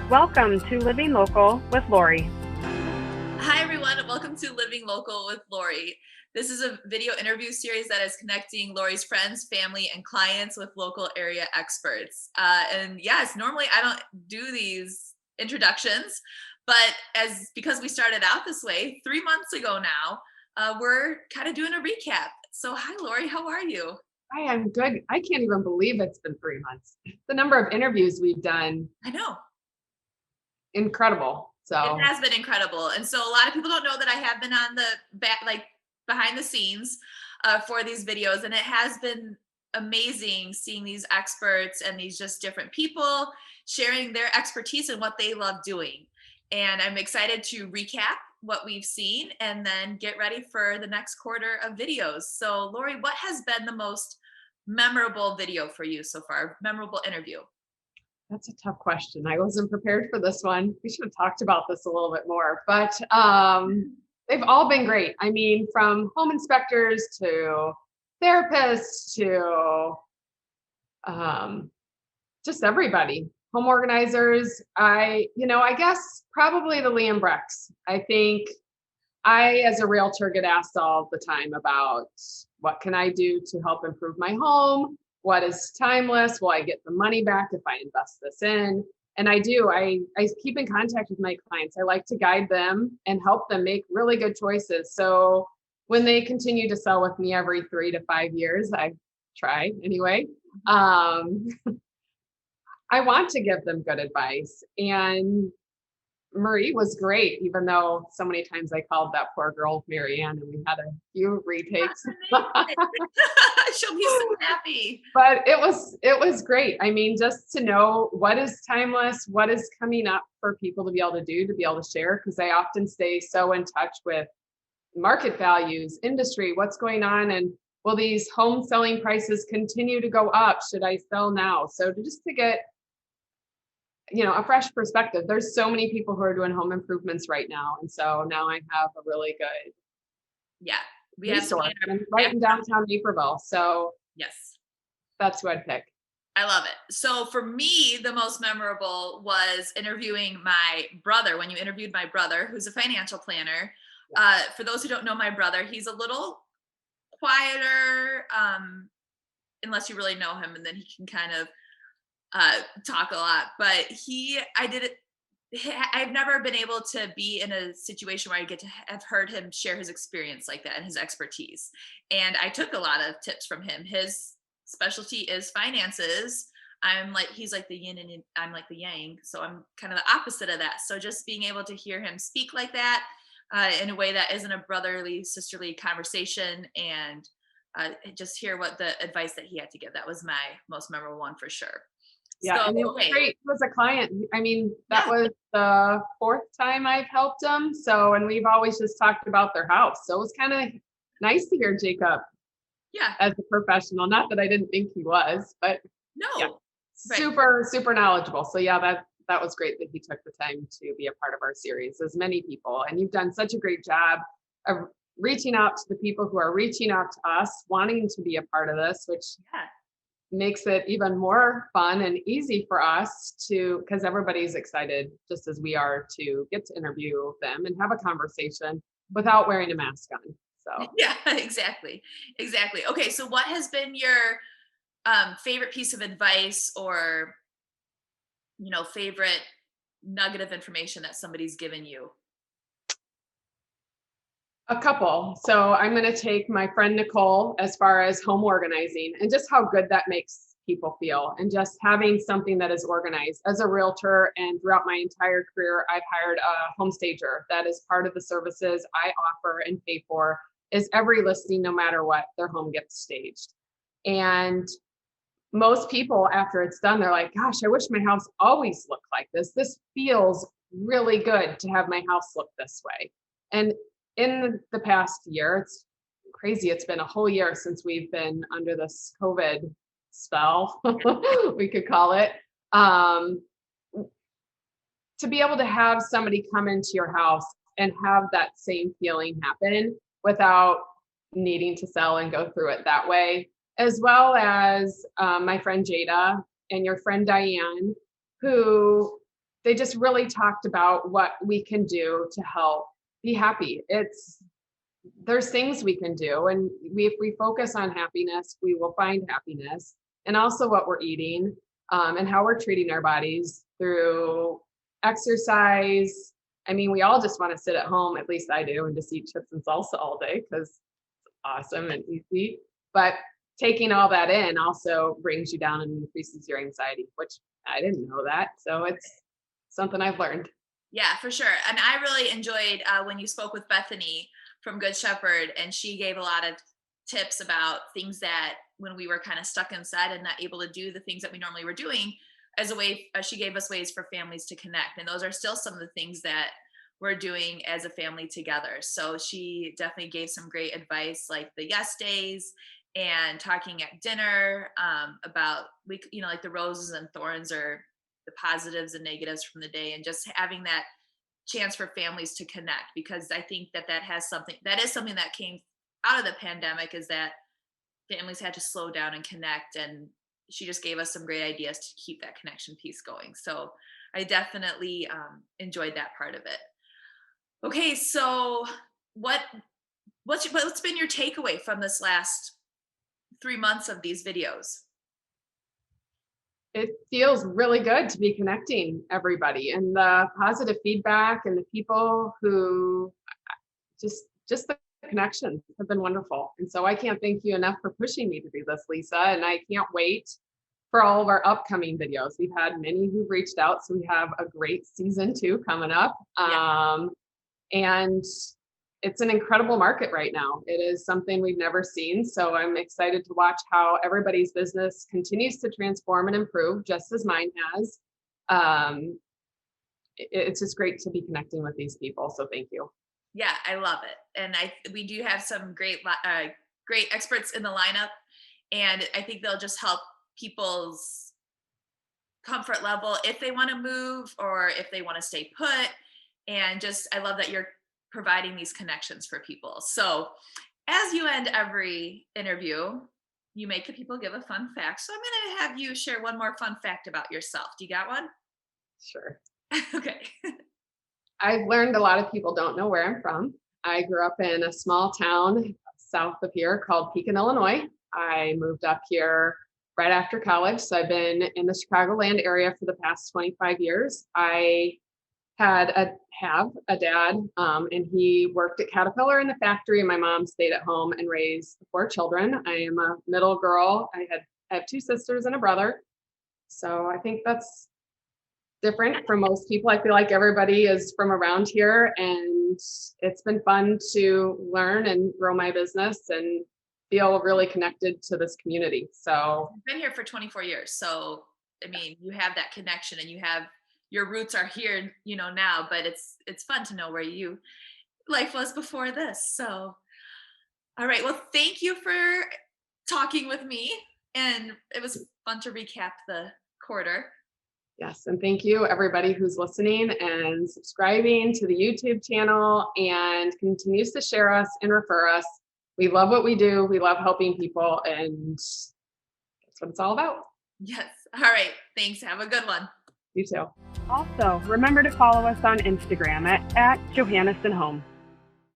Welcome to Living Local with Lori. Hi, everyone, and welcome to Living Local with Lori. This is a video interview series that is connecting Lori's friends, family, and clients with local area experts. And yes, normally I don't do these introductions, but because we started out this way 3 months ago now, we're kind of doing a recap. So, hi, Lori, how are you? Hi, I'm good. I can't even believe it's been 3 months. The number of interviews we've done, I know. incredible. It So has been incredible. And so a lot of people don't know that I have been on the back, like behind the scenes for these videos. And it has been amazing seeing these experts and these just different people sharing their expertise and what they love doing. And I'm excited to recap what we've seen and then get ready for the next quarter of videos. So, Lori, what has been the most memorable video for you so far? Memorable interview? that's a tough question. I wasn't prepared for this one. We should have talked about this a little bit more, but they've all been great. I mean, from home inspectors to therapists to just everybody, home organizers. I guess probably the Liam Brecks. I think I, as a realtor, get asked all the time about what can I do to help improve my home? What is timeless? Will I get the money back if I invest this in? And I do. I keep in contact with my clients. I like to guide them and help them make really good choices. So when they continue to sell with me every 3 to 5 years, I try anyway. I want to give them good advice. And Marie was great, even though so many times I called that poor girl Marianne and we had a few retakes. She'll be so happy. But it was great. I mean, just to know what is timeless, what is coming up for people to be able to do, to be able to share, because I often stay so in touch with market values, industry, what's going on, and will these home selling prices continue to go up? Should I sell now? So to get a fresh perspective. There's so many people who are doing home improvements right now. And so now I have a really good Yeah, we resource. have I'm right in downtown Naperville. So yes, that's who I'd pick. I love it. So for me, the most memorable was interviewing my brother. When you interviewed my brother, who's a financial planner. For those who don't know my brother, he's a little quieter, unless you really know him, and then he can kind of talk a lot. But I've never been able to be in a situation where I get to have heard him share his experience like that and his expertise. And I took a lot of tips from him. His specialty is finances. He's like the yin and I'm like the yang. So I'm kind of the opposite of that. So just being able to hear him speak like that in a way that isn't a brotherly, sisterly conversation, and just hear what the advice that he had to give. That was my most memorable one for sure. Yeah, So, and it was great. He was a client. I mean, that was the fourth time I've helped him. So, and we've always just talked about their house. So it was kind of nice to hear Jacob as a professional. Not that I didn't think he was, but super, super knowledgeable. So yeah, that was great that he took the time to be a part of our series, as many people. And you've done such a great job of reaching out to the people who are reaching out to us, wanting to be a part of this, which makes it even more fun and easy for us because everybody's excited, just as we are, to get to interview them and have a conversation without wearing a mask on. So yeah, exactly. Okay, so what has been your favorite piece of advice or favorite nugget of information that somebody's given you? A couple. So I'm going to take my friend Nicole as far as home organizing and just how good that makes people feel, and just having something that is organized. As a realtor and throughout my entire career, I've hired a home stager. That is part of the services I offer and pay for, is every listing, no matter what, their home gets staged. And most people, after it's done, they're like, gosh, I wish my house always looked like this. This feels really good to have my house look this way. And in the past year, it's crazy. It's been a whole year since we've been under this COVID spell, we could call it. To be able to have somebody come into your house and have that same feeling happen without needing to sell and go through it that way, as well as my friend Jada and your friend Diane, who they just really talked about what we can do to help be happy. There's things we can do, and if we focus on happiness, we will find happiness, and also what we're eating, and how we're treating our bodies through exercise. I mean, we all just want to sit at home, at least I do, and just eat chips and salsa all day because it's awesome and easy. But taking all that in also brings you down and increases your anxiety, which I didn't know that. So it's something I've learned. Yeah, for sure. And I really enjoyed when you spoke with Bethany from Good Shepherd, and she gave a lot of tips about things that when we were kind of stuck inside and not able to do the things that we normally were doing, as a way, she gave us ways for families to connect. And those are still some of the things that we're doing as a family together. So she definitely gave some great advice, like the yes days and talking at dinner about, like the roses and thorns, or the positives and negatives from the day, and just having that chance for families to connect. Because I think that is something that came out of the pandemic, is that families had to slow down and connect. And she just gave us some great ideas to keep that connection piece going. So I definitely enjoyed that part of it. Okay, so what's been your takeaway from this last 3 months of these videos? It feels really good to be connecting everybody, and the positive feedback, and the people who just the connections have been wonderful. And so I can't thank you enough for pushing me to do this, Lisa. And I can't wait for all of our upcoming videos. We've had many who've reached out, so we have a great season 2 coming up. Yeah. And it's an incredible market right now. It is something we've never seen. So I'm excited to watch how everybody's business continues to transform and improve, just as mine has. It's just great to be connecting with these people. So thank you. Yeah, I love it. And we do have some great experts in the lineup, and I think they'll just help people's comfort level if they want to move or if they want to stay put. And just, I love that you're providing these connections for people. So as you end every interview, you make the people give a fun fact. So I'm going to have you share one more fun fact about yourself. Do you got one? Sure. Okay. I've learned a lot of people don't know where I'm from. I grew up in a small town south of here called Pekin, Illinois. I moved up here right after college. So I've been in the Chicagoland area for the past 25 years. I have a dad, and he worked at Caterpillar in the factory, and my mom stayed at home and raised 4 children. I am a middle girl. I have 2 sisters and a brother. So I think that's different from most people. I feel like everybody is from around here, and it's been fun to learn and grow my business and feel really connected to this community. So I've been here for 24 years. So, I mean, you have that connection, and your roots are here, now, but it's fun to know where life was before this. So, all right. Well, thank you for talking with me, and it was fun to recap the quarter. yes, and thank you everybody who's listening and subscribing to the YouTube channel and continues to share us and refer us. We love what we do. We love helping people, and that's what it's all about. Yes. All right. Thanks. Have a good one. You too. Also, remember to follow us on Instagram at Johanneson Home.